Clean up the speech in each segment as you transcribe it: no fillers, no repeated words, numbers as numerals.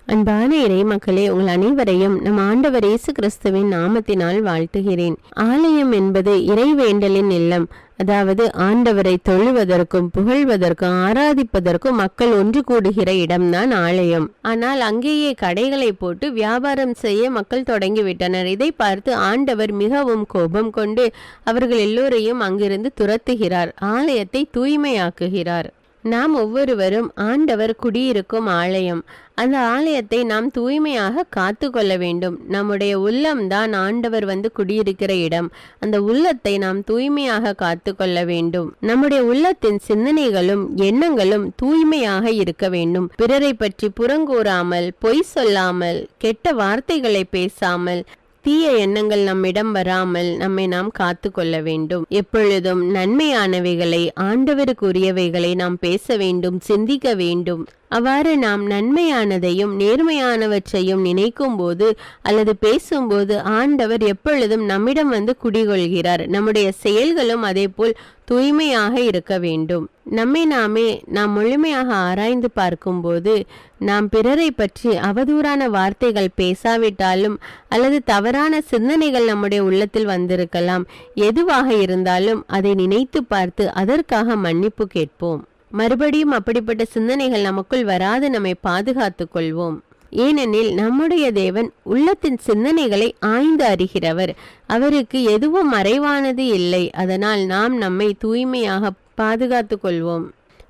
அன்பான இறை மக்களே, உங்கள் அனைவரையும் நம் ஆண்டவர் இயேசு கிறிஸ்துவின் நாமத்தினால் வாழ்த்துகிறேன். ஆலயம் என்பது இறைவேண்டலின் இல்லம். அதாவது ஆண்டவரை தொழுவதற்கும் புகழ்வதற்கும் ஆராதிப்பதற்கும் மக்கள் ஒன்று கூடுகிற இடம்தான் ஆலயம். ஆனால் அங்கேயே கடைகளை போட்டு வியாபாரம் செய்ய மக்கள் தொடங்கிவிட்டனர். இதை பார்த்து ஆண்டவர் மிகவும் கோபம் கொண்டு அவர்கள் எல்லோரையும் அங்கிருந்து துரத்துகிறார். ஆலயத்தை தூய்மையாக்குகிறார். நாம் ஒவ்வொருவரும் ஆண்டவர் குடியிருக்கும் ஆலயம். அந்த ஆலயத்தை நாம் தூய்மையாக காத்து கொள்ள வேண்டும். நம்முடைய உள்ளம்தான் ஆண்டவர் வந்து குடியிருக்கிற இடம். அந்த உள்ளத்தை நாம் தூய்மையாக காத்து கொள்ள வேண்டும். நம்முடைய உள்ளத்தின் சிந்தனைகளும் எண்ணங்களும் தூய்மையாக இருக்க வேண்டும். பிறரை பற்றி புறங்கூறாமல், பொய் சொல்லாமல், கெட்ட வார்த்தைகளை பேசாமல், தீய எண்ணங்கள் நம்மிடம் வராமல் நம்மை நாம் காத்து கொள்ள வேண்டும். எப்பொழுதும் நன்மையானவைகளை, ஆண்டவருக்குரியவைகளை நாம் பேச வேண்டும், சிந்திக்க வேண்டும். அவ்வாறு நாம் நன்மையானதையும் நேர்மையானவற்றையும் நினைக்கும் போது அல்லது பேசும்போது ஆண்டவர் எப்பொழுதும் நம்மிடம் வந்து குடிகொள்கிறார். நம்முடைய செயல்களும் அதே போல் தூய்மையாக இருக்க வேண்டும். நம்மை நாம் முழுமையாக ஆராய்ந்து பார்க்கும்போது நாம் பிறரை பற்றி அவதூறான வார்த்தைகள் பேசாவிட்டாலும் அல்லது தவறான சிந்தனைகள் நம்முடைய உள்ளத்தில் வந்திருக்கலாம். எதுவாக இருந்தாலும் அதை நினைத்து பார்த்து அதற்காக மன்னிப்பு கேட்போம். மறுபடியும் அப்படிப்பட்ட சிந்தனைகள் நமக்குள் வராது நம்மை பாதுகாத்து கொள்வோம். ஏனெனில் நம்முடைய தேவன் உள்ளத்தின் சிந்தனைகளை ஆய்ந்து அறிகிறவர். அவருக்கு எதுவும் மறைவானது இல்லை. அதனால் நாம் நம்மை தூய்மையாக பாதுகாத்து கொள்வோம்.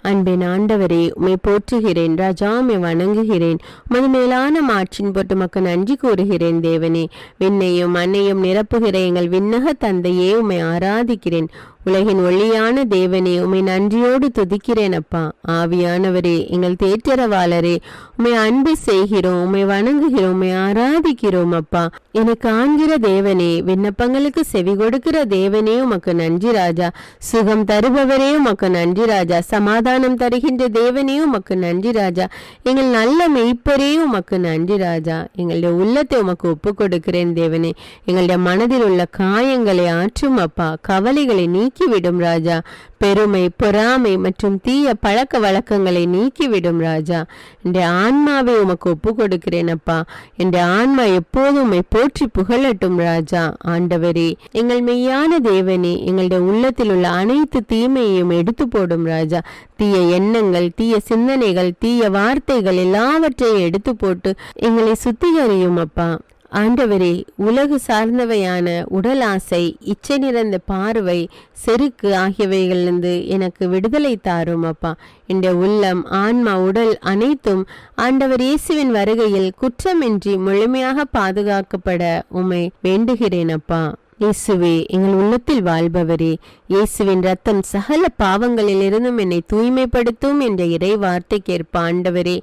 அன்பின் ஆண்டவரே, உம்மை போற்றுகிறேன். ராஜா, உம்மை வணங்குகிறேன். உமது மேலான மாட்சின் போட்டு மக்கு நன்றி கூறுகிறேன். தேவனே, விண்ணையும் மண்ணையும் நிரப்புகிற எங்கள் விண்ணக தந்தையே, உம்மை ஆராதிக்கிறேன். உலகின் ஒளியான தேவனே, உம்மை நன்றியோடு துதிக்கிறேன். அப்பா, ஆவியானவரே, எங்கள் தேற்றரவாளரே, உம்மை அன்பு செய்கிறோம், உம்மை வணங்குகிறோம், உம்மை ஆராதிக்கிறோம். அப்பா, எனக்கு காண்கிற தேவனே, விண்ணப்பங்களுக்கு செவி கொடுக்கிற தேவனே, உமக்கு நன்றி ராஜா. சுகம் தருபவரே, உமக்கு நன்றி ராஜா. சமாதானம் தருகின்ற தேவனே, உமக்கு நன்றி ராஜா. எங்கள் நல்ல மெய்ப்பரே, உமக்கு நன்றி ராஜா. எங்களுடைய உள்ளத்தை உமக்கு ஒப்பு கொடுக்கிறேன் தேவனே. எங்களுடைய மனதில் உள்ள காயங்களை ஆற்றும் அப்பா. கவலைகளை நீக்கிவிடும் ராஜா. பெருமை, பொறாமை மற்றும் தீய பழக்க வழக்கங்களை நீக்கிவிடும் ராஜா. என்ற ஆன்மாவை உமக்கு ஒப்பு கொடுக்கிறேன் அப்பா. என்ற ஆன்மா எப்போதும் உம்மை போற்றி புகழட்டும் ராஜா. ஆண்டவரே, எங்கள் மெய்யான தேவனே, எங்களுடைய உள்ளத்தில் உள்ள அனைத்து தீமையையும் எடுத்து போடும் ராஜா. தீய எண்ணங்கள், தீய சிந்தனைகள், தீய வார்த்தைகள் எல்லாவற்றையும் எடுத்து போட்டு எங்களை சுத்திகரியும் அப்பா. ஆண்டவரே, உலகு சார்ந்தவையான உடல் ஆசை, இச்சை நிறைந்த பார்வை, செருக்கு ஆகியவைகளிலிருந்து எனக்கு விடுதலை தாரும் அப்பா. என்ற உள்ளம், ஆன்மா, உடல் அனைத்தும் ஆண்டவர் இயேசுவின் வருகையில் குற்றமின்றி முழுமையாக பாதுகாக்கப்பட உம்மை வேண்டுகிறேன் அப்பா. இயேசுவே, எங்கள் உள்ளத்தில் வாழ்பவரே, இயேசுவின் ரத்தம் சகல பாவங்களில் இருந்தும் என்னை தூய்மைப்படுத்தும் என்ற இறை வார்த்தைக்கேற்ப ஆண்டவரே,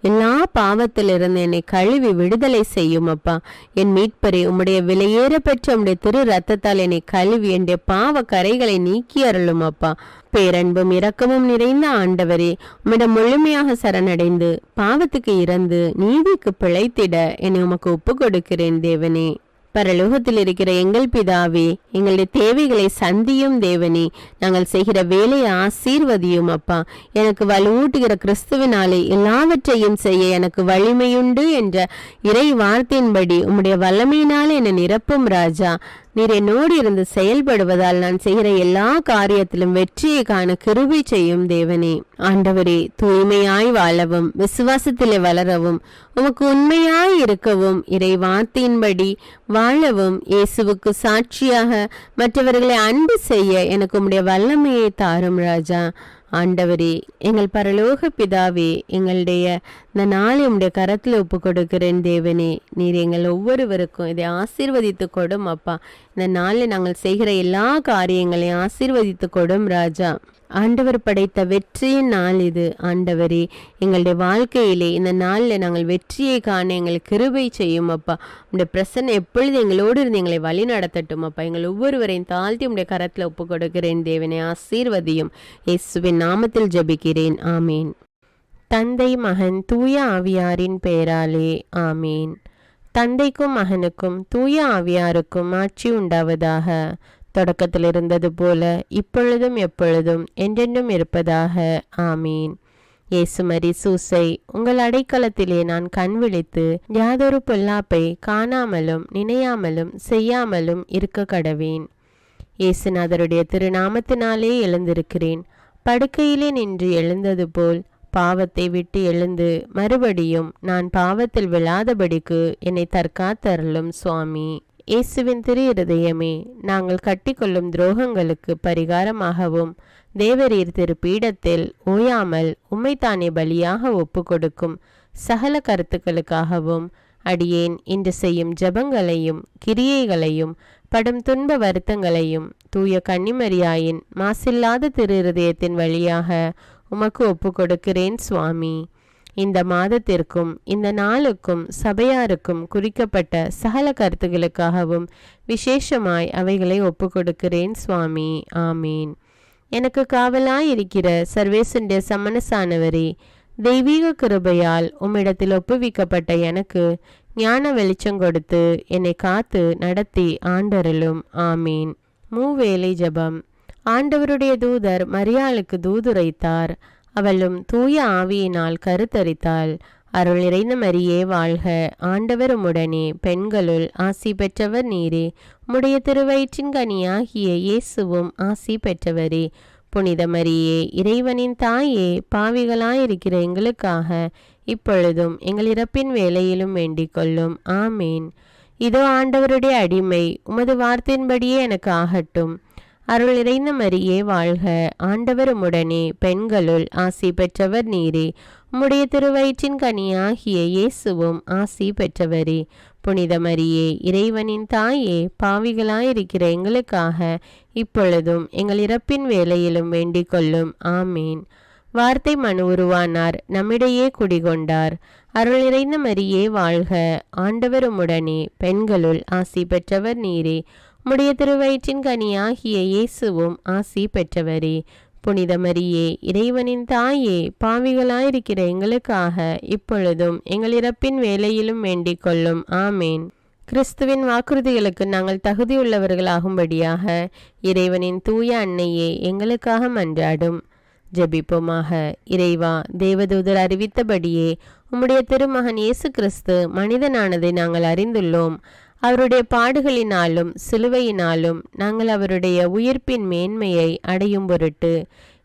எல்லா பாவத்திலிருந்து என்னை கழுவி விடுதலை செய்யும் அப்பா. என் மீட்பரே, உம்முடைய விலையேற பெற்ற உம்முடைய திரு ரத்தத்தால் என்னை கழுவி என்னுடைய பாவ கரைகளை நீக்கி அருளும் அப்பா. பேரன்பும் இரக்கமும் நிறைந்த ஆண்டவரே, உம்மிடம் முழுமையாக சரணடைந்து பாவத்துக்கு இறந்து நீதிக்கு பிழைத்திட என்னை உமக்கு ஒப்பு கொடுக்கிறேன் தேவனே. பரலோகத்தில் இருக்கிற எங்கள் பிதாவே, எங்களுடைய தேவைகளை சந்தியும் தேவனே. நாங்கள் செய்கிற வேலையை ஆசீர்வதியும் அப்பா. எனக்கு வலுவூட்டுகிற கிறிஸ்துவினாலே எல்லாவற்றையும் செய்ய எனக்கு வலிமையுண்டு என்ற இறை வார்த்தையின்படி உம்முடைய வல்லமையினாலே என்னை நிரப்பும் ராஜா. நீர் என்னோடு இருந்து செயல்படுவதால் நான் செய்கிற எல்லா காரியத்திலும் வெற்றியை காண கிருபை செய்யும் தேவனே. ஆண்டவரே, தூய்மையாய் வாழவும், விசுவாசத்திலே வளரவும், உமக்கு உண்மையாய் இருக்கவும், இறை வார்த்தையின்படி வாழவும், இயேசுவுக்கு சாட்சியாக மற்றவர்களை அன்பு செய்ய எனக்கு உம்முடைய வல்லமையை தாரும் ராஜா. ஆண்டவரே, எங்கள் பரலோக பிதாவே, எங்களுடைய இந்த நாளை உம்முடைய கரத்தில் ஒப்பு கொடுக்கிறேன் தேவனே. நீர் எங்கள் ஒவ்வொருவருக்கும் இதை ஆசீர்வதித்து கொடும் அப்பா. இந்த நாளில் நாங்கள் செய்கிற எல்லா காரியங்களையும் ஆசீர்வதித்து கொடும் ராஜா. ஆண்டவர் படைத்த வெற்றியின் நாள் இது. ஆண்டவரே, எங்களுடைய வாழ்க்கையிலே இந்த நாளில் நாங்கள் வெற்றியை காண எங்களுக்கு கிருபை செய்யும் அப்பா. உடைய பிரசன்னம் எப்பொழுது எங்களோடு இருந்து எங்களை வழி நடத்தட்டும் அப்பா. எங்கள் ஒவ்வொருவரையும் தாழ்த்தி உடைய கரத்தில் ஒப்பு கொடுக்கிறேன் தேவனே. ஆசீர்வதியும். இயேசுவின் நாமத்தில் ஜெபிக்கிறேன். ஆமீன். தந்தை, மகன், தூய ஆவியாரின் பெயராலே ஆமீன். தந்தைக்கும் மகனுக்கும் தூய ஆவியாருக்கும் ஆட்சி உண்டாவதாக. தொடக்கத்தில் இருந்தது போல இப்பொழுதும் எப்பொழுதும் என்றென்றும் இருப்பதாக ஆமீன். இயேசுமரி சூசை, உங்கள் அடைக்கலத்திலே நான் கண் விழித்து யாதொரு பொல்லாப்பை காணாமலும் நினையாமலும் செய்யாமலும் இருக்க கடவேன். இயேசுநாதருடைய திருநாமத்தினாலே எழுந்திருக்கிறேன். படுக்கையிலே நின்று எழுந்தது போல் பாவத்தை விட்டு எழுந்து மறுபடியும் நான் பாவத்தில் விழாதபடிக்கு என்னை தற்காத்தருளும் சுவாமி. இயேசுவின் திரு இருதயமே, நாங்கள் கட்டிக்கொள்ளும் துரோகங்களுக்கு பரிகாரமாகவும் தேவரீர் திரு பீடத்தில் ஓயாமல் உம்மைத்தானே பலியாக ஒப்பு கொடுக்கும் சகல கருத்துக்களுக்காகவும் அடியேன் இன்று செய்யும் ஜபங்களையும் கிரியைகளையும் படும் துன்ப வருத்தங்களையும் தூய கன்னிமரியாயின் மாசில்லாத திரு இருதயத்தின் வழியாக உமக்கு ஒப்பு கொடுக்கிறேன் சுவாமி. இந்த மாதத்திற்கும் இந்த நாளுக்கும் சபையாருக்கும் குறிக்கப்பட்ட சகல கருத்துகளுக்காகவும் விசேஷமாய் அவைகளை ஒப்பு கொடுக்கிறேன் சுவாமி. ஆமீன். எனக்கு காவலாயிருக்கிற சர்வேசுடைய சமனசானவரே, தெய்வீக கிருபையால் உம்மிடத்தில் ஒப்புவிக்கப்பட்ட எனக்கு ஞான வெளிச்சம் கொடுத்து என்னை காத்து நடத்தி ஆண்டருளும். ஆமீன். மூவேளை ஜபம். ஆண்டவருடைய தூதர் மரியாளுக்கு தூதுரைத்தார். அவளும் தூய ஆவியினால் கருத்தரித்தாள். அருள் நிறைந்த மரியே வாழ்க, ஆண்டவர் உம்முடனே, பெண்களுள் ஆசி பெற்றவர் நீரே. உம்முடைய திருவயிற்றின் கனியாகிய இயேசுவும் ஆசி பெற்றவரே. புனித மரியே, இறைவனின் தாயே, பாவிகளாயிருக்கிற எங்களுக்காக இப்பொழுதும் எங்கள் இறப்பின் வேளையிலும் வேண்டிக் கொள்ளும். ஆமீன். இதோ ஆண்டவருடைய அடிமை, உமது வார்த்தையின்படியே எனக்கு ஆகட்டும். அருள் நிறைந்த மரியே வாழ்க, ஆண்டவர் உம்முடனே, பெண்களுள் ஆசி பெற்றவர் நீரே. உம்முடைய திருவயிற்றின் கனியாகிய இயேசுவும் ஆசி பெற்றவரே. புனித மரியே, இறைவனின் தாயே, பாவிகளாயிருக்கிற எங்களுக்காக இப்பொழுதும் எங்கள் இறப்பின் வேளையிலும் வேண்டிக் கொள்ளும். ஆமீன். வார்த்தை மனு உருவானார், நம்மிடையே குடிகொண்டார். அருள் நிறைந்த மரியே வாழ்க, ஆண்டவர் உம்முடனே, பெண்களுள் ஆசி பெற்றவர் நீரே. உம்முடைய திருவயிற்றின் கனியாகிய இயேசுவும் ஆசி பெற்றவரே. புனித மரியே, இறைவனின் தாயே, பாவிகளாயிருக்கிற எங்களுக்காக இப்பொழுதும் எங்கள் இறப்பின் வேளையிலும் வேண்டிக் கொள்ளும். ஆமேன். கிறிஸ்துவின் வாக்குறுதிகளுக்கு நாங்கள் தகுதியுள்ளவர்களாகும்படியாக இறைவனின் தூய அன்னையே எங்களுக்காக மன்றாடும். ஜெபிப்போமாக. இறைவா, தேவதூதர் அறிவித்தபடியே உம்முடைய திருமகன் இயேசு கிறிஸ்து மனிதனானதை நாங்கள் அறிந்துள்ளோம். அவருடைய பாடுகளினாலும் சிலுவையினாலும் நாங்கள் அவருடைய உயிர்ப்பின் மேன்மையை அடையும் பொருட்டு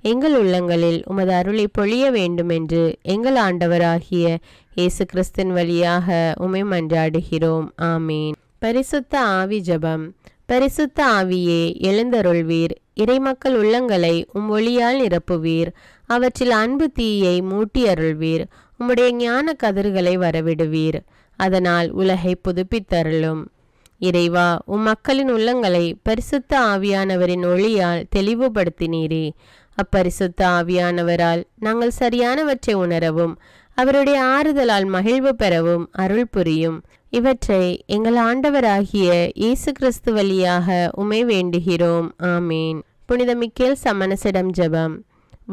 எங்கள் உள்ளங்களில் உமது அருளை பொழிய வேண்டுமென்று எங்கள் ஆண்டவராகிய இயேசு கிறிஸ்தின் வழியாக உம்மை மன்றாடுகிறோம். ஆமீன். பரிசுத்த ஆவி ஜபம். பரிசுத்த ஆவியே, எழுந்தருள்வீர். இறைமக்கள் உள்ளங்களை ஒளியால் நிரப்புவீர். அவற்றில் அன்பு தீயை மூட்டி அருள்வீர். உம்முடைய ஞான கதிர்களை வரவிடுவீர். அதனால் உலகை புதுப்பித்தருளும். இறைவா, மக்களின் உள்ளங்களை பரிசுத்த ஆவியானவரின் ஒளியால் தெளிவுபடுத்தினீரே. அப்பரிசுத்த ஆவியானவரால் நாங்கள் சரியானவற்றை உணரவும் அவருடைய ஆறுதலால் மகிழ்வு பெறவும் அருள் புரியும். இவற்றை எங்கள் ஆண்டவராகிய இயேசு கிறிஸ்து வழியாக உம்மை வேண்டுகிறோம். ஆமீன். புனித மிக்கேல் சமணசிடம் ஜெபம்.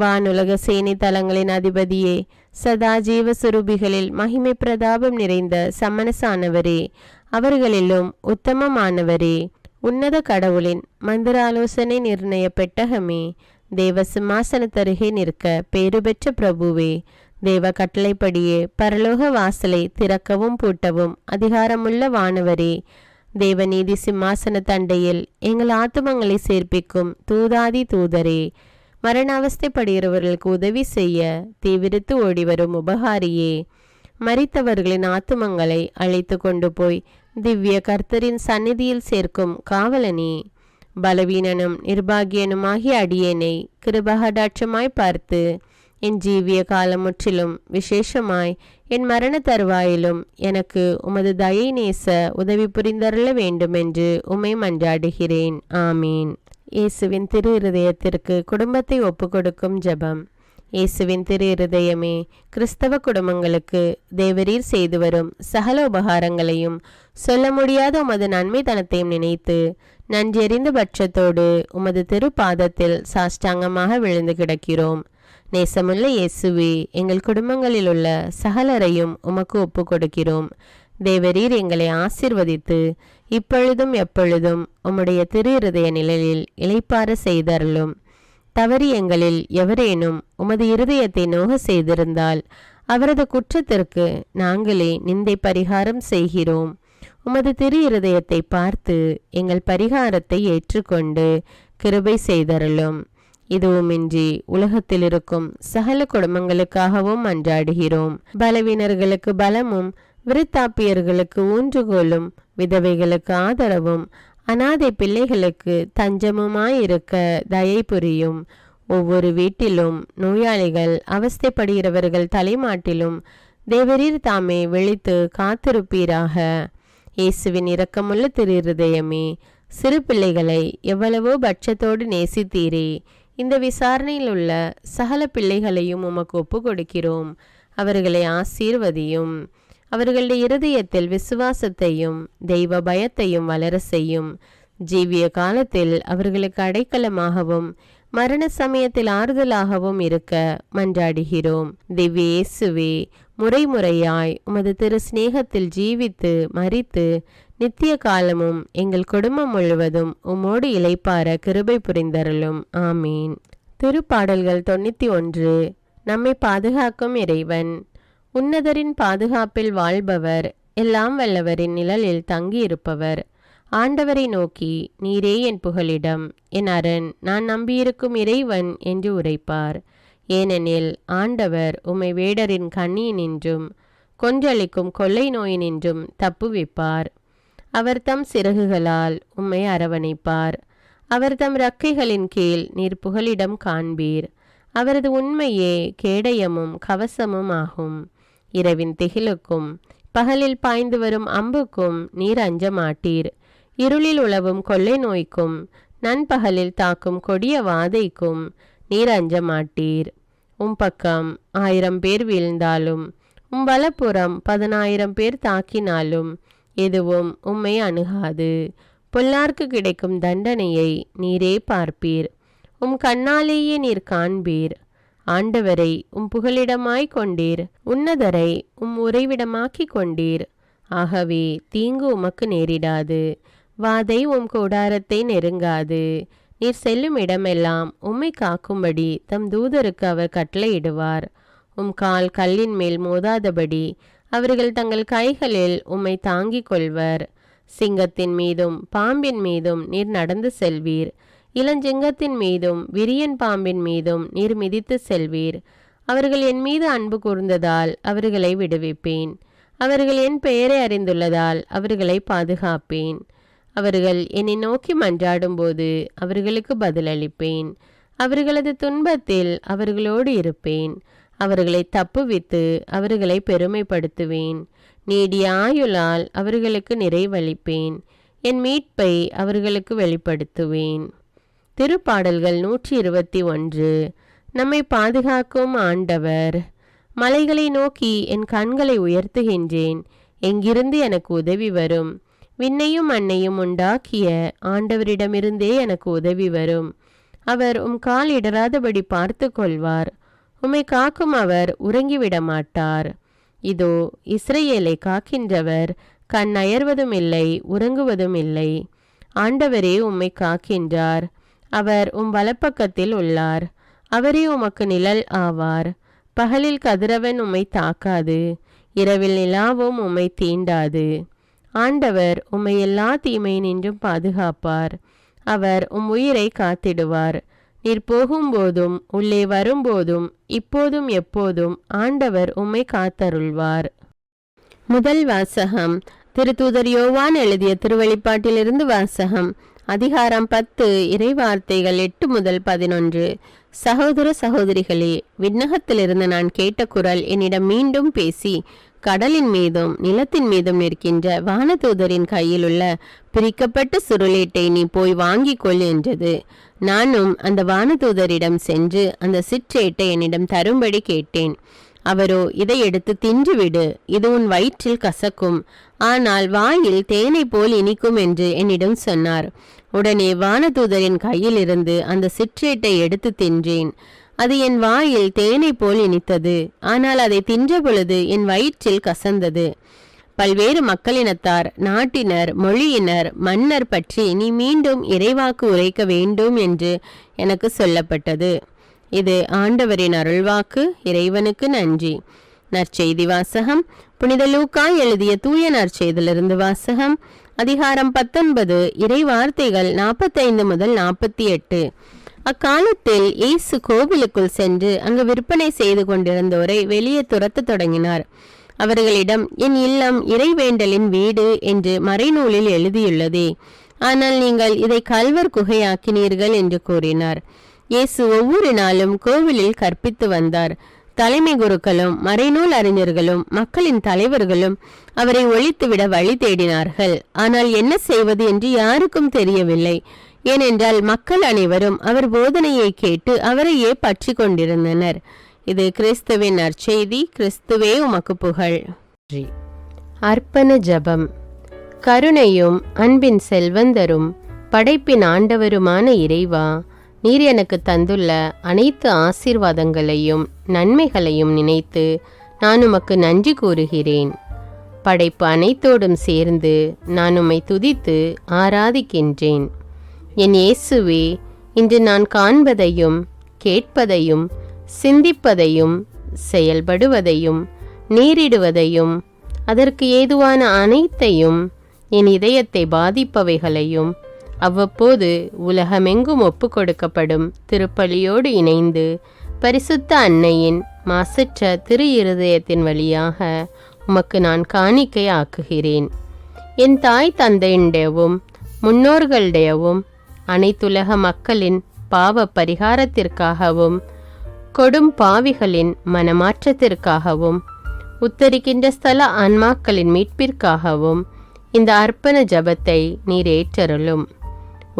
வானுலக சேனை தலங்களின் அதிபதியே, சதா ஜீவ சுரூபிகளில் மகிமை பிரதாபம் நிறைந்த சமணசானவரே, அவர்களிலும் உத்தமமானவரே, உன்னத கடவுளின் மந்திராலோசனை நிர்ணய பெட்டகமே, தேவ சிம்மாசனத்தருகே நிற்க பேறு பெற்ற பிரபுவே, தேவ கட்டளைப்படியே பரலோக வாசலை திறக்கவும் பூட்டவும் அதிகாரமுள்ள வானவரே, தேவநீதி சிம்மாசன தண்டையில் எங்கள் ஆத்துமங்களை சேர்ப்பிக்கும் தூதாதி தூதரே, மரண அவஸ்தைப்படுகிறவர்களுக்கு உதவி செய்ய தீவிரித்து ஓடிவரும் உபகாரியே, மரித்தவர்களின் ஆத்துமங்களை அழைத்து கொண்டு போய் திவ்ய கர்த்தரின் சந்நிதியில் சேர்க்கும் காவலனே, பலவீனனும் நிர்பாகியனுமாகிய அடியேனை கிருபகடாட்சமாய் பார்த்து என் ஜீவிய காலம் முற்றிலும் விசேஷமாய் என் மரண தருவாயிலும் எனக்கு உமது தயை நேச உதவி புரிந்தருள வேண்டுமென்று உம்மை மன்றாடுகிறேன். ஆமீன். இயேசுவின் திரு இருதயத்திற்கு குடும்பத்தை ஒப்பு கொடுக்கும் ஜெபம். இயேசுவின் திரு இருதயமே, கிறிஸ்தவ குடும்பங்களுக்கு தேவரீர் செய்து வரும் சகல உபகாரங்களையும் சொல்ல முடியாத உமது நன்மைத்தனத்தையும் நினைத்து நன்றியறிந்த பட்சத்தோடு உமது திரு பாதத்தில் சாஷ்டாங்கமாக விழுந்து கிடக்கிறோம். நேசமுள்ள இயேசுவே, எங்கள் குடும்பங்களில் உள்ள சகலரையும் உமக்கு ஒப்பு கொடுக்கிறோம். தேவரீர் எங்களை ஆசிர்வதித்து இப்பொழுதும் எப்பொழுதும் உம்முடைய திரு இருதய நிழலில் இளைப்பாற செய்தருளும். தவறி எங்களில் எவரேனும் உமது இருதயத்தை நோக செய்திருந்தால் அவரது குற்றத்திற்கு நாங்களே நிந்தை பரிகாரம் செய்கிறோம். உமது திரு இருதயத்தை பார்த்து எங்கள் பரிகாரத்தை ஏற்றுக்கொண்டு கிருபை செய்தருளும். இதுவுமின்றி உலகத்தில் இருக்கும் சகல குடும்பங்களுக்காகவும் மன்றாடுகிறோம். பலவீனர்களுக்கு பலமும், விருத்தாப்பியர்களுக்கு ஊன்றுகோலும், விதவைகளுக்கு ஆதரவும், அனாதை பிள்ளைகளுக்கு தஞ்சமுமாயிருக்க தயை புரியும். ஒவ்வொரு வீட்டிலும் நோயாளிகள், அவஸ்தைப்படுகிறவர்கள் தலைமாட்டிலும் தேவரீர் தாமே விழித்து காத்திருப்பீராக. இயேசுவின் இரக்கமுள்ள திரு இருதயமே, சிறு பிள்ளைகளை எவ்வளவோ பட்சத்தோடு நேசித்தீரே. இந்த விசாரணையில் உள்ள சகல பிள்ளைகளையும் உமக்கு ஒப்பு கொடுக்கிறோம். அவர்களை ஆசீர்வதியும். அவர்களுடைய இருதயத்தில் விசுவாசத்தையும் தெய்வ பயத்தையும் வளர செய்யும். ஜீவிய காலத்தில் அவர்களுக்கு அடைக்கலமாகவும் மரண சமயத்தில் ஆறுதலாகவும் இருக்க மன்றாடுகிறோம். திவ்ய இயேசுவே, முறைமுறையாய் உமது திரு சிநேகத்தில் ஜீவித்து மரித்து நித்திய காலமும் எங்கள் குடும்பம் முழுவதும் உம்மோடு இளைப்பார கிருபை புரிந்தருளும். ஆமீன். திருப்பாடல்கள் 91. நம்மை பாதுகாக்கும் இறைவன். உன்னதரின் பாதுகாப்பில் வாழ்பவர், எல்லாம் வல்லவரின் நிழலில் தங்கியிருப்பவர். ஆண்டவரை நோக்கி, நீரே என் புகலிடம், என் அரண், நான் நம்பியிருக்கும் இறைவன் என்று உரைப்பார். ஏனெனில் ஆண்டவர் உம்மை வேடரின் கண்ணியினின்றும் கொன்றளிக்கும் கொள்ளை நோயினின்றும் தப்புவிப்பார். அவர் தம் சிறகுகளால் உம்மை அரவணைப்பார். அவர் தம் இறக்கைகளின் கீழ் நீர் புகலிடம் காண்பீர். அவரது உண்மையே கேடயமும் கவசமும் ஆகும். இரவின் திகிலுக்கும் பகலில் பாய்ந்து வரும் அம்புக்கும் நீர் அஞ்ச மாட்டீர். இருளில் உலவும் கொள்ளை நோய்க்கும் நண்பகலில் தாக்கும் கொடிய வாதைக்கும் நீர் அஞ்ச மாட்டீர். பக்கம் 1000 பேர் வீழ்ந்தாலும் வலப்புறம் 10,000 பேர் தாக்கினாலும் எதுவும் உம்மை அணுகாது. பொல்லார்க்கு கிடைக்கும் தண்டனையை நீரே பார்ப்பீர். கண்ணாலேயே நீர் காண்பீர். ஆண்டவரை புகலிடமாய் கொண்டீர். உன்னதரை உறைவிடமாக்கி கொண்டீர். ஆகவே தீங்கு உமக்கு நேரிடாது. வாதை கூடாரத்தை நெருங்காது. நீர் செல்லும் இடமெல்லாம் உம்மை காக்கும்படி தம் தூதருக்கு அவர் கட்டளையிடுவார். கால் கல்லின் மேல் மோதாதபடி அவர்கள் தங்கள் கைகளில் உம்மை தாங்கிக் கொள்வர். சிங்கத்தின் மீதும் பாம்பின் மீதும் நீர் நடந்து செல்வீர். இளஞ்சிங்கத்தின் மீதும் விரியன் பாம்பின் மீதும் நீர் மிதித்து செல்வீர். அவர்கள் என் மீது அன்பு கூர்ந்ததால் அவர்களை விடுவிப்பேன். அவர்கள் என் பெயரை அறிந்துள்ளதால் அவர்களை பாதுகாப்பேன். அவர்கள் என்னை நோக்கி மன்றாடும் போது அவர்களுக்கு பதிலளிப்பேன். அவர்களது துன்பத்தில் அவர்களோடு இருப்பேன். அவர்களை தப்புவித்து அவர்களை பெருமைப்படுத்துவேன். நீடிய ஆயுளால் அவர்களுக்கு நிறைவளிப்பேன். என் மீட்பை அவர்களுக்கு வெளிப்படுத்துவேன். திருப்பாடல்கள் 121. நம்மை பாதுகாக்கும் ஆண்டவர். மலைகளை நோக்கி என் கண்களை உயர்த்துகின்றேன். எங்கிருந்து எனக்கு உதவி வரும்? விண்ணையும் மண்ணையும் உண்டாக்கிய ஆண்டவரிடமிருந்தே எனக்கு உதவி வரும். அவர் கால் இடராதபடி பார்த்து கொள்வார். உம்மை காக்கும் அவர் உறங்கிவிட மாட்டார். இதோ இஸ்ரவேலை காக்கின்றவர் கண் அயர்வதும் இல்லை, உறங்குவதும் இல்லை. ஆண்டவரே உம்மை காக்கின்றார். அவர் வலப்பக்கத்தில் உள்ளார். அவரே உமக்கு நிழல் ஆவார். பகலில் கதிரவன் உம்மை தாக்காது, இரவில் நிலாவும் உம்மை தீண்டாது. ஆண்டவர் உம்மை எல்லா தீமையினின்றும் பாதுகாப்பார். அவர் உயிரை காத்திடுவார். நீர் போகும்போதும் உள்ளே வரும்போதும் இப்போதும் எப்போதும் ஆண்டவர் உம்மை காத்தருள்வார். முதல் வாசகம். திருத்தூதர் யோவான் எழுதிய திருவெளிப்பாட்டிலிருந்து வாசகம். அதிகாரம் 10, இறைவார்த்தைகள் 8 முதல் 11. சகோதர சகோதரிகளே, விண்ணகத்திலிருந்து நான் கேட்ட குரல் என்னிடம் மீண்டும் பேசி, கடலின் மீதும் நிலத்தின் மீதும் நிற்கின்ற வானதூதரின் கையிலுள்ள பிரிக்கப்பட்ட சுருளேட்டை நீ போய் வாங்கிக் கொள் என்றது. நானும் அந்த வானதூதரிடம் சென்று அந்த சிற்றேட்டை என்னிடம் தரும்படி கேட்டேன். அவரோ, இதை எடுத்து தின்றுவிடு, இது உன் வயிற்றில் கசக்கும், ஆனால் வாயில் தேனை போல் இனிக்கும் என்று என்னிடம் சொன்னார். உடனே வானதூதரின் கையிலிருந்து அந்த சிற்றேட்டை எடுத்து தின்றேன். அது என் வாயில் தேனை போல் இனித்தது, ஆனால் அதை தின்ற பொழுது என் வயிற்றில் கசந்தது. பல்வேறு மக்களினத்தார், நாட்டினர், மொழியினர், மன்னர் பற்றி நீ மீண்டும் இறைவாக்கு உரைக்க வேண்டும் என்று எனக்கு சொல்லப்பட்டது. இது ஆண்டவரின் அருள்வாக்கு. இறைவனுக்கு நன்றி. நற்செய்தி வாசகம். புனித லூக்கா எழுதிய தூய நற்செய்தியிலிருந்து வாசகம். அதிகாரம் 19, இறை வார்த்தைகள் 45 முதல் 48. அக்காலத்தில் இயேசு கோவிலுக்குள் சென்று அங்கு விற்பனை செய்து கொண்டிருந்தோரை வெளியே துரத்த தொடங்கினார். அவர்களிடம், என் இல்லம் இறைவேண்டலின் வீடு என்று மறைநூலில் எழுதியுள்ளதே, ஆனால் நீங்கள் இதை கல்வர் குகையாக்கினீர்கள் என்று கூறினார். இயேசு ஒவ்வொரு நாளும் கோவிலில் கற்பித்து வந்தார். தலைமை குருக்களும் மறைநூல் அறிஞர்களும் மக்களின் தலைவர்களும் அவரை ஒழித்துவிட வழி தேடினார்கள். ஆனால் என்ன செய்வது என்று யாருக்கும் தெரியவில்லை. ஏனென்றால் மக்கள் அனைவரும் அவர் போதனையை கேட்டு அவரையே பற்றி கொண்டிருந்தனர். இது கிறிஸ்துவின் நற்செய்தி. கிறிஸ்துவே உமக்கு புகழ். அர்ப்பண ஜபம். கருணையும் அன்பின் செல்வந்தரும் படைப்பின் ஆண்டவருமான இறைவா, நீர் எனக்கு தந்துள்ள அனைத்து ஆசீர்வாதங்களையும் நன்மைகளையும் நினைத்து நான் உமக்கு நன்றி கூறுகிறேன். படைப்பு அனைத்தோடும் சேர்ந்து நான் உம்மை துதித்து ஆராதிக்கின்றேன். என் இயேசுவே, இன்று நான் காண்பதையும் கேட்பதையும் சிந்திப்பதையும் செயல்படுவதையும் நேரிடுவதையும் அதற்கு ஏதுவான அனைத்தையும் என் இதயத்தை பாதிப்பவைகளையும் அவ்வப்போது உலகமெங்கும் ஒப்பு கொடுக்கப்படும் திருப்பலியோடு இணைந்து பரிசுத்த அன்னையின் மாசற்ற திரு இருதயத்தின் வழியாக உமக்கு நான் காணிக்கை ஆக்குகிறேன். என் தாய் தந்தையுடையவும் முன்னோர்களுடையவும் அனைத்துலக மக்களின் பாவ பரிகாரத்திற்காகவும் கொடும் பாவிகளின் மனமாற்றத்திற்காகவும் உத்தரிக்கின்ற ஸ்தல ஆன்மாக்களின் மீட்பிற்காகவும் இந்த அர்ப்பண ஜபத்தை நீர் ஏற்றருளும்.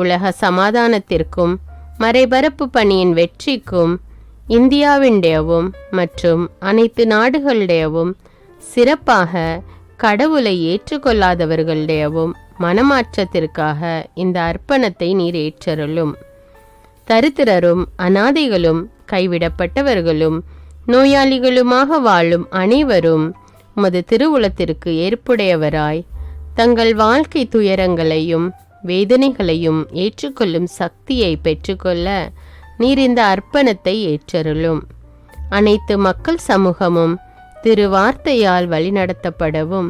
உலக சமாதானத்திற்கும் மறைபரப்பு பணியின் வெற்றிக்கும் இந்தியாவின்டையவும் மற்றும் அனைத்து நாடுகளுடையவும் சிறப்பாக கடவுளை ஏற்றுக்கொள்ளாதவர்களுடையவும் மனமாற்றத்திற்காக இந்த அர்ப்பணத்தை நீர் ஏற்றருளும். தரித்திரரும் அனாதைகளும் கைவிடப்பட்டவர்களும் நோயாளிகளுமாக வாழும் அனைவரும் உமது திருவுளத்திற்கு ஏற்புடையவராய் தங்கள் வாழ்க்கை துயரங்களையும் வேதனைகளையும் ஏற்றுக்கொள்ளும் சக்தியை பெற்றுக்கொள்ள நீர் இந்த அர்ப்பணத்தை ஏற்றருளும். அனைத்து மக்கள் சமூகமும் திருவார்த்தையால் வழிநடத்தப்படவும்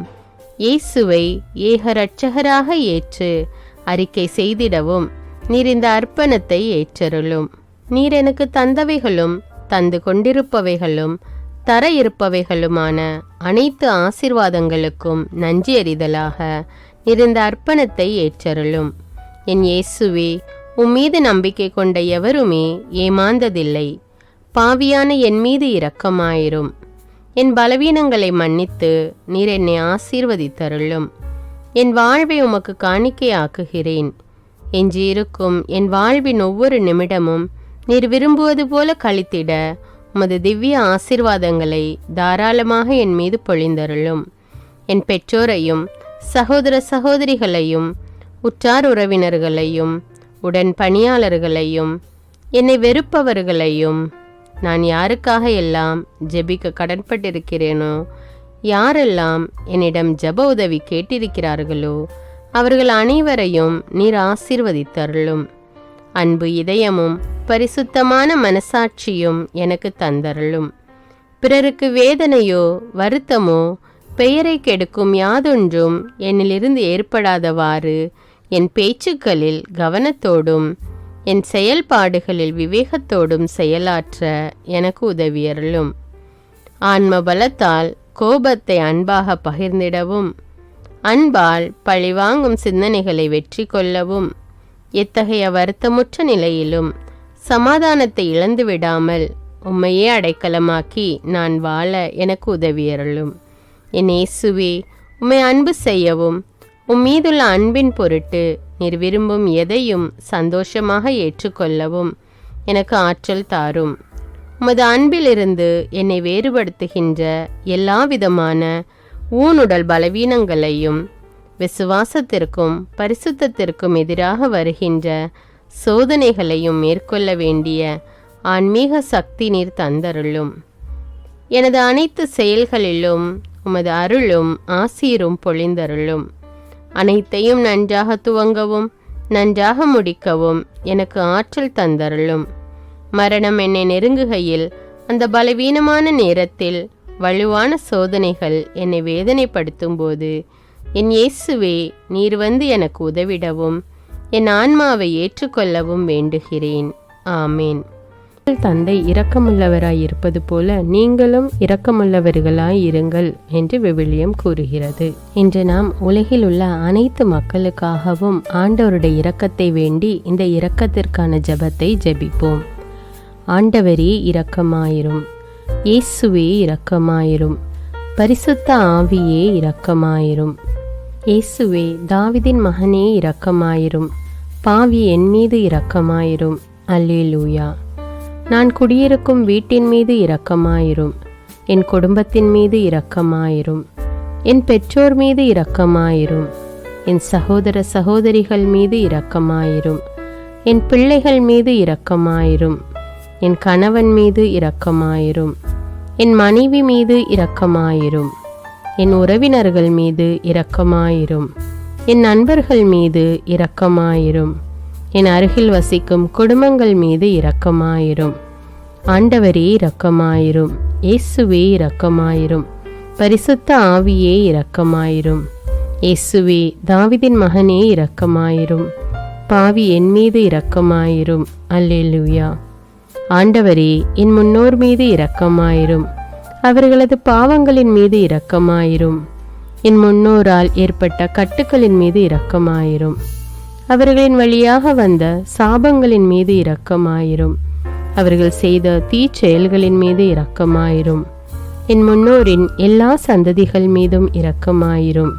இயேசுவை ஏக இரட்சகராக ஏற்று அறிக்கை செய்திடவும் நீர் இந்த அர்ப்பணத்தை ஏற்றருளும். நீர் எனக்கு தந்தவைகளும் தந்து கொண்டிருப்பவைகளும் தர இருப்பவைகளுமான அனைத்து ஆசீர்வாதங்களுக்கும் நன்றி அறிதலாக நீர் இந்த அர்ப்பணத்தை ஏற்றருளும். என் இயேசுவே, உம்மீது நம்பிக்கை கொண்ட எவருமே ஏமாந்ததில்லை. பாவியான என் மீது இரக்கமாயிரும். என் பலவீனங்களை மன்னித்து நீர் என்னை ஆசீர்வதித்தருளும். என் வாழ்வை உமக்கு காணிக்கையாக்குகிறேன். எஞ்சியிருக்கும் என் வாழ்வின் ஒவ்வொரு நிமிடமும் நீர் விரும்புவது போல கழித்திட உமது திவ்ய ஆசீர்வாதங்களை தாராளமாக என் மீது பொழிந்தருளும். என் பெற்றோரையும் சகோதர சகோதரிகளையும் உற்றார் உறவினர்களையும் உடன் பணியாளர்களையும் என்னை வெறுப்பவர்களையும் நான் யாருக்காக எல்லாம் ஜெபிக்க கடன்பட்டிருக்கிறேனோ, யாரெல்லாம் என்னிடம் ஜெப உதவி கேட்டிருக்கிறார்களோ அவர்கள் அனைவரையும் நீர் ஆசீர்வதித்தருளும். அன்பு இதயமும் பரிசுத்தமான மனசாட்சியும் எனக்கு தந்தருளும். பிறருக்கு வேதனையோ வருத்தமோ பெயரை கெடுக்கும் யாதொன்றும் என்னிலிருந்து ஏற்படாதவாறு என் பேச்சுக்களில் கவனத்தோடும் என் செயல்பாடுகளில் விவேகத்தோடும் செயலாற்ற எனக்கு உதவியருளும். ஆன்ம பலத்தால் கோபத்தை அன்பாக பகிர்ந்திடவும் அன்பால் பழிவாங்கும் சிந்தனைகளை வெற்றி கொள்ளவும் எத்தகைய வருத்தமுற்ற நிலையிலும் சமாதானத்தை இழந்து விடாமல் உம்மையே அடைக்கலமாக்கி நான் வாழ எனக்கு உதவியருளும். என் இயேசுவே, உம்மை அன்பு செய்யவும் உம்மீதுள்ள அன்பின் பொருட்டு நீர் விரும்பும் எதையும் சந்தோஷமாக ஏற்றுக்கொள்ளவும் எனக்கு ஆற்றல் தாரும். உமது அன்பிலிருந்து என்னை வேறுபடுத்துகின்ற எல்லா விதமான ஊனுடல் பலவீனங்களையும் விசுவாசத்திற்கும் பரிசுத்தத்திற்கும் எதிராக வருகின்ற சோதனைகளையும் மேற்கொள்ள வேண்டிய ஆன்மீக சக்தி நீர் தந்தருளும். எனது அனைத்து செயல்களிலும் உமது அருளும் ஆசீரும் பொழிந்தருளும். அனைத்தையும் நன்றாக துவங்கவும் நன்றாக முடிக்கவும் எனக்கு ஆற்றல் தந்தருளும். மரணம் என்னை நெருங்குகையில் அந்த பலவீனமான நேரத்தில் வலுவான சோதனைகள் என்னை வேதனைப்படுத்தும் போது என் இயேசுவே, நீர் வந்து எனக்கு உதவிடவும் என் ஆன்மாவை ஏற்றுக்கொள்ளவும் வேண்டுகிறேன். ஆமேன். தந்தை இரக்கமுள்ளவராய் இருப்பது போல நீங்களும் இரக்கமுள்ளவர்களாய் இருங்கள் என்று விவிலியம் கூறுகிறது. இன்று நாம் உலகில் உள்ள அனைத்து மக்களுக்காகவும் ஆண்டவருடைய இரக்கத்தை வேண்டி இந்த இரக்கத்திற்கான ஜெபத்தை ஜெபிப்போம். ஆண்டவரே இரக்கமாயிரும். இயேசுவே இரக்கமாயிரும். பரிசுத்த ஆவியே இரக்கமாயிரும். இயேசுவே, தாவீதின் மகனே இரக்கமாயிரும். பாவி என் மீது இரக்கமாயிரும். அல்லேலூயா. நான் குடியிருக்கும் வீட்டின் மீது இரக்கமாயிரும். என் குடும்பத்தின் மீது இரக்கமாயிரும். என் பெற்றோர் மீது இரக்கமாயிரும். என் சகோதர சகோதரிகள் மீது இரக்கமாயிரும். என் பிள்ளைகள் மீது இரக்கமாயிரும். என் கணவன் மீது இரக்கமாயிரும். என் மனைவி மீது இரக்கமாயிரும். என் உறவினர்கள் மீது இரக்கமாயிரும். என் நண்பர்கள் மீது இரக்கமாயிரும். என் அருகில் வசிக்கும் குடும்பங்கள் மீது இரக்கமாயிரும். ஆண்டவரே இரக்கமாயிரும். இயேசுவே இரக்கமாயிரும். பரிசுத்த ஆவியே இரக்கமாயிரும். இயேசுவே, தாவீதின் மகனே இரக்கமாயிரும். பாவி என் மீது இரக்கமாயிரும். அல்லேலூயா. ஆண்டவரே, என் முன்னோர் மீது இரக்கமாயிரும். அவர்களது பாவங்களின் மீது இரக்கமாயிரும். என் முன்னோரால் ஏற்பட்ட கட்டுக்களின் மீது இரக்கமாயிரும். அவர்களின் வழியாக வந்த சாபங்களின் மீது இரக்கமாயிரும். அவர்கள் செய்த தீச்செயல்களின் மீது இரக்கமாயிரும். என் முன்னோரின் எல்லா சந்ததிகள் மீதும் இரக்கமாயிரும்.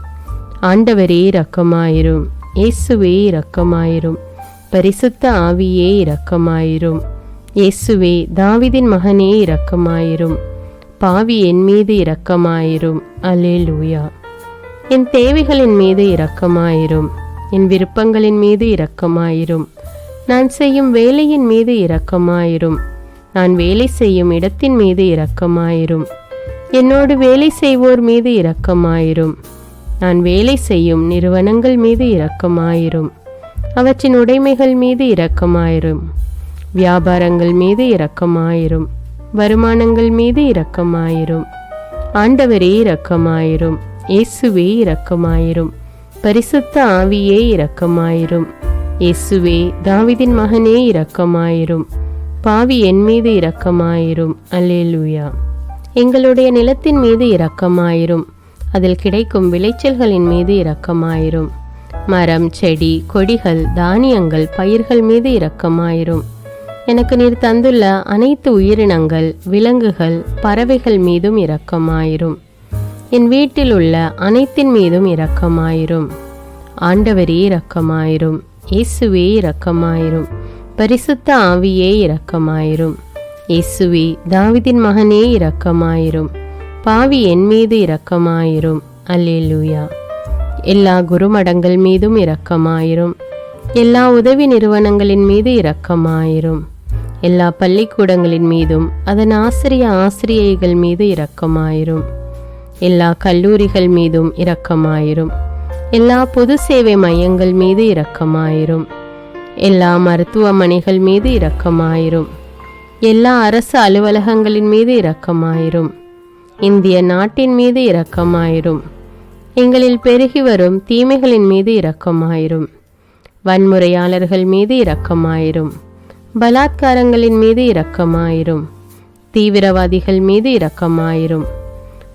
ஆண்டவரே இரக்கமாயிரும். இயேசுவே இரக்கமாயிரும். பரிசுத்த ஆவியே இரக்கமாயிரும். இயேசுவே, தாவீதின் மகனே இரக்கமாயிரும். பாவி என் மீது இரக்கமாயிரும். அல்லேலூயா. என் தேவைகளின் மீது இரக்கமாயிரும். என் விருப்பங்களின் மீது இரக்கமாயிரும். நான் செய்யும் வேலையின் மீது இரக்கமாயிரும். நான் வேலை செய்யும் இடத்தின் மீது இரக்கமாயிரும். என்னோடு வேலை செய்வோர் மீது இரக்கமாயிரும். நான் வேலை செய்யும் நிறுவனங்கள் மீது இரக்கமாயிரும். அவற்றின் உடைமைகள் மீது இரக்கமாயிரும். வியாபாரங்கள் மீது இரக்கமாயிரும். வருமானங்கள் மீது இரக்கமாயிரும். ஆண்டவரே இரக்கமாயிரும். இயேசுவே இரக்கமாயிரும். பரிசுத்த ஆவியே இரக்கமாயிரும். இயேசுவே, தாவீதின் மகனே இரக்கமாயிரும். பாவி என் மீது இரக்கமாயிரும். அல்லேலூயா. எங்களுடைய நிலத்தின் மீது இரக்கமாயிரும். அதில் கிடைக்கும் விளைச்சல்களின் மீது இரக்கமாயிரும். மரம், செடி, கொடிகள், தானியங்கள், பயிர்கள் மீது இரக்கமாயிரும். எனக்கு நீர் தந்துள்ள அனைத்து உயிரினங்கள், விலங்குகள், பறவைகள் மீதும் இரக்கமாயிரும். என் வீட்டில் உள்ள அனைத்தின் மீதும் இரக்கமாயிரும். ஆண்டவரே இரக்கமாயிரும். இயேசுவே இரக்கமாயிரும். பரிசுத்த ஆவியே இரக்கமாயிரும். இயேசுவே, தாவீதின் மகனே இரக்கமாயிரும். பாவி என் மீது இரக்கமாயிரும். அல்லேலூயா. எல்லா குருமடங்கள் மீதும் இரக்கமாயிரும். எல்லா உதவி நிறுவனங்களின் மீது இரக்கமாயிரும். எல்லா பள்ளிக்கூடங்களின் மீதும் அதன் ஆசிரியைகள் மீது இரக்கமாயிரும். எல்லா கல்லூரிகள் மீதும் இரக்கமாயிரும். எல்லா பொது சேவை மையங்கள் மீது இரக்கமாயிரும். எல்லா மருத்துவமனைகள் மீது இரக்கமாயிரும். எல்லா அரசு அலுவலகங்களின் மீது இரக்கமாயிரும். இந்திய நாட்டின் மீது இரக்கமாயிரும். எங்களில் பெருகி வரும் தீமைகளின் மீது இரக்கமாயிரும். வன்முறையாளர்கள் மீது இரக்கமாயிரும். பலாத்காரங்களின் மீது இரக்கமாயிரும். தீவிரவாதிகள் மீது இரக்கமாயிரும்.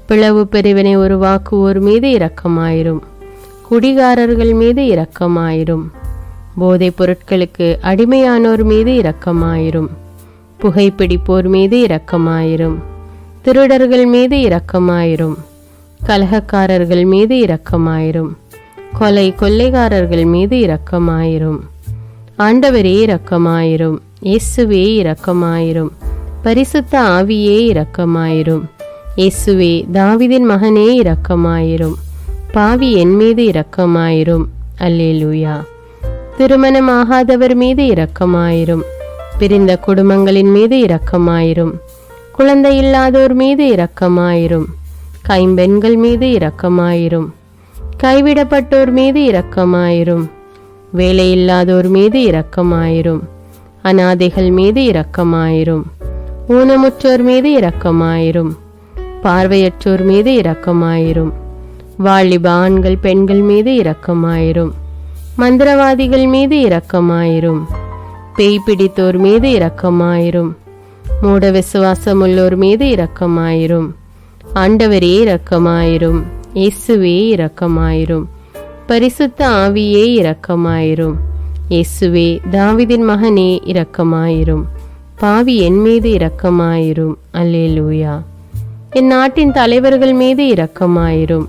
பிளவு பிரிவினை உருவாக்குவோர் மீது இரக்கமாயிரும். குடிகாரர்கள் மீது இரக்கமாயிரும். போதைப் பொருட்களுக்கு அடிமையானோர் மீது இரக்கமாயிரும். புகைப்பிடிப்போர் மீது இரக்கமாயிரும். திருடர்கள் மீது இரக்கமாயிரும். கலகக்காரர்கள் மீது இரக்கமாயிரும். கொள்ளைக்காரர்கள் மீது இரக்கமாயிரும். ஆண்டவரே இரக்கமாயிரும். இயேசுவே இரக்கமாயிரும். பரிசுத்த ஆவியே இரக்கமாயிரும். இயேசுவே, தாவீதின் மகனே இரக்கமாயிரும். பாவி என் மீது இரக்கமாயிரும். அல்லேலூயா. திருமணமாகாதவர் மீது இரக்கமாயிரும். பிரிந்த குடும்பங்களின் மீது இரக்கமாயிரும். குழந்தை இல்லாதோர் மீது இரக்கமாயிரும். கைம்பெண்கள் மீது இரக்கமாயிரும். கைவிடப்பட்டோர் மீது இரக்கமாயிரும். வேலையில்லாதோர் மீது இரக்கமாயிரும். அநாதைகள் மீது இரக்கமாயிரும். ஊனமுற்றோர் மீது இரக்கமாயிரும். பார்வையற்றோர் மீது இரக்கமாயிரும். வாலிப ஆண்கள் பெண்கள் மீது இரக்கமாயிரும். மந்திரவாதிகள் மீது இரக்கமாயிரும். பேய் பிடித்தோர் மீது இரக்கமாயிரும். மூட விசுவாசமுள்ளோர் மீது இரக்கமாயிரும். ஆண்டவரே இரக்கமாயிரும். இயேசுவே இரக்கமாயிரும். பரிசுத்த ஆவியே இரக்கமாயிரும். இயேசுவே தாவீதின் மகனே இரக்கமாயிரும். பாவி என் மீது இரக்கமாயிரும். அல்லேலூயா. என் நாட்டின் தலைவர்கள் மீது இரக்கமாயிரும்.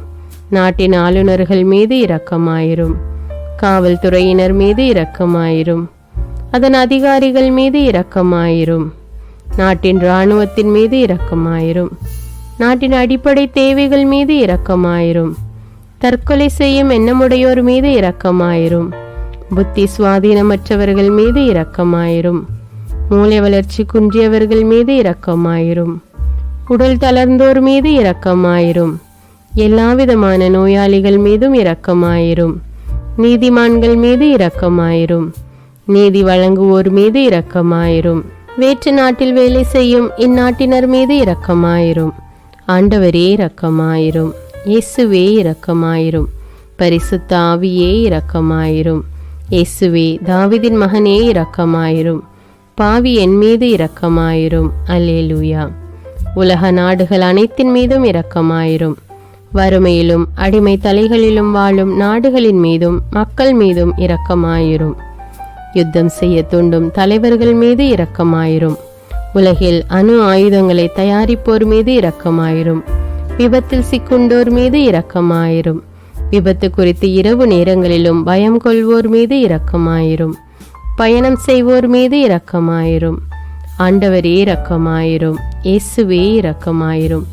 நாட்டின் ஆளுநர்கள் மீது இரக்கமாயிரும். காவல்துறையினர் மீது இரக்கமாயிரும். அதன் அதிகாரிகள் மீது இரக்கமாயிரும். நாட்டின் இராணுவத்தின் மீது இரக்கமாயிரும். நாட்டின் அடிப்படை தேவைகள் மீது இரக்கமாயிரும். தற்கொலை செய்யும் எண்ணமுடையோர் மீது இரக்கமாயிரும். புத்தி சுவாதீனமற்றவர்கள் மீது இரக்கமாயிரும். மூளை வளர்ச்சி குன்றியவர்கள் மீது இரக்கமாயிரும். உடல் தளர்ந்தோர் மீது இரக்கமாயிரும். எல்லாவிதமான நோயாளிகள் மீதும் இரக்கமாயிரும். நீதிமான்கள் மீது இரக்கமாயிரும். நீதி வழங்குவோர் மீது இரக்கமாயிரும். வேற்று நாட்டில் வேலை செய்யும் இந்நாட்டினர் மீது இரக்கமாயிரும். ஆண்டவரே இரக்கமாயிரும். இயேசுவே இரக்கமாயிரும். பரிசுத்த ஆவியே இரக்கமாயிரும். இயேசுவே தாவீதின் மகனே இரக்கமாயிரும். பாவி என் மீது இரக்கமாயிரும். அல்லேலூயா. உலக நாடுகள் அனைத்தின் மீதும் இரக்கமாயிரும். வறுமையிலும் அடிமை தலைகளிலும் வாழும் நாடுகளின் மீதும் மக்கள் மீதும் இரக்கமாயிரும். யுத்தம் செய்ய தூண்டும் தலைவர்கள் மீது இரக்கமாயிரும். உலகில் அணு ஆயுதங்களை தயாரிப்போர் மீது இரக்கமாயிரும். விபத்தில் சிக்குண்டோர் மீது இரக்கமாயிரும். விபத்து குறித்து இரவு நேரங்களிலும் பயம் கொள்வோர் மீது இரக்கமாயிரும். பயணம் செய்வோர் மீது இரக்கமாயிரும். ஆண்டவரே இரக்கமாயிரும். இயேசுவே இரக்கமாயிரும்.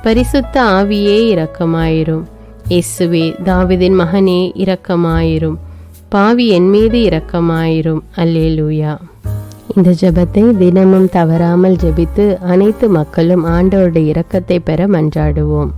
பரிசுத்த ஆவியே இரக்கமாயிரும். இயேசுவே தாவீதின் மகனே இரக்கமாயிரும். பாவி என் மீது இரக்கமாயிரும். அல்லேலூயா. இந்த ஜெபத்தை தினமும் தவறாமல் ஜெபித்து அனைத்து மக்களும் ஆண்டவருடைய இரக்கத்தை பெற மன்றாடுவோம்.